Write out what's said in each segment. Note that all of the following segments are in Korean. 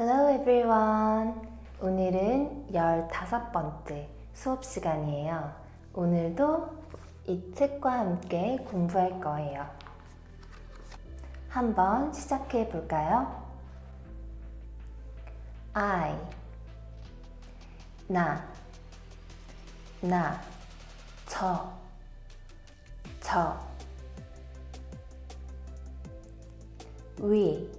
Hello everyone! 오늘은 15번째 수업 시간이에요. 오늘도 이 책과 함께 공부할 거예요. 한번 시작해 볼까요? I 나 저 위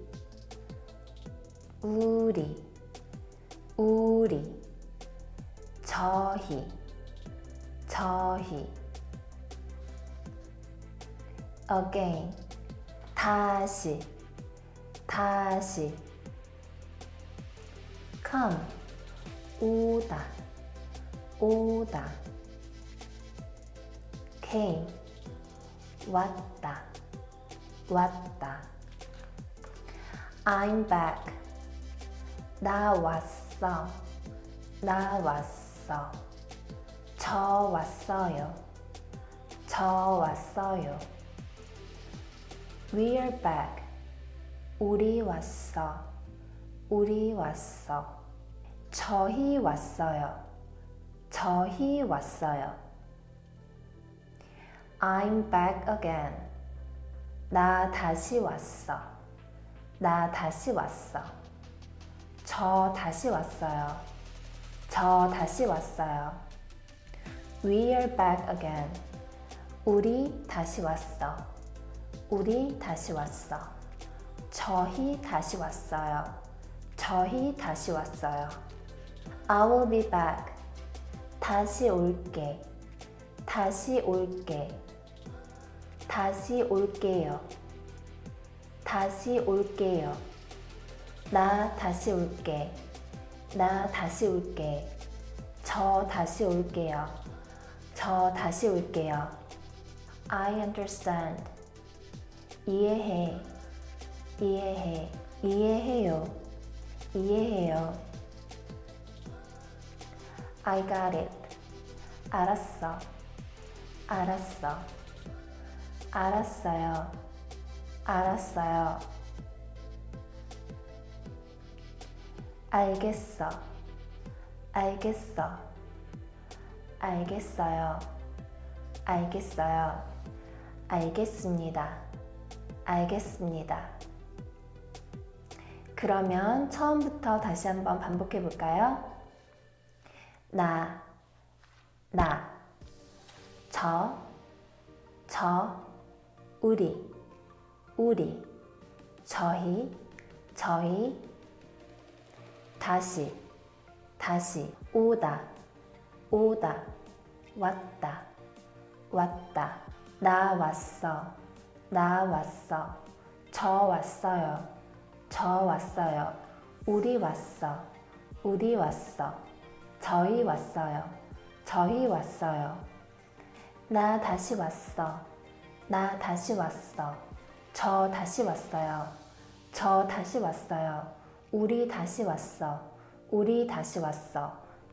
우리 저희 again 다시 come 오다 came 왔다 I'm back 나 왔어 저 왔어요 We're back 우리 왔어 저희 왔어요 I'm back again 나 다시 왔어 저 다시 왔어요 We're back again 우리 다시 왔어 저희 다시 왔어요 I will be back 다시 올게요 나 다시 올게 저 다시 올게요 I understand 이해해요 I got it 알았어요 알겠습니다 그러면 처음부터 다시 한번 반복해 볼까요? 나 저 우리 저희 다시 오다 왔다 나 왔어 저 왔어요 우리 왔어 저희 왔어요 나 다시 왔어 저 다시 왔어요 우리 다시 왔어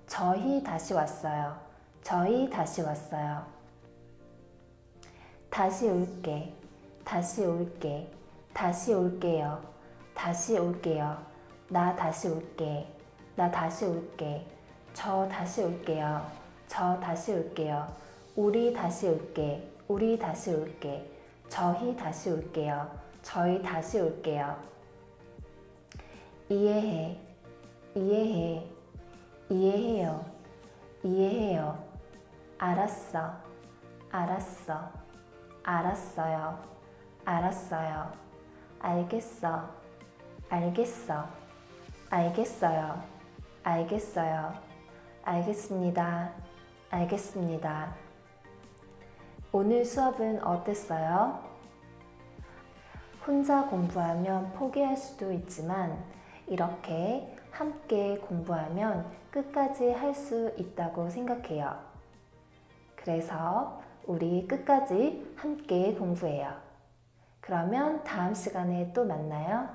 저희 다시 왔어요 다시 올게요 나 다시 올게 저 다시 올게요 우리 다시 올게 저희 다시 올게요 이해해요 알았어요 알겠습니다 오늘 수업은 어땠어요? 혼자 공부하면 포기할 수도 있지만 이렇게 함께 공부하면 끝까지 할 수 있다고 생각해요. 그래서 우리 끝까지 함께 공부해요. 그러면 다음 시간에 또 만나요.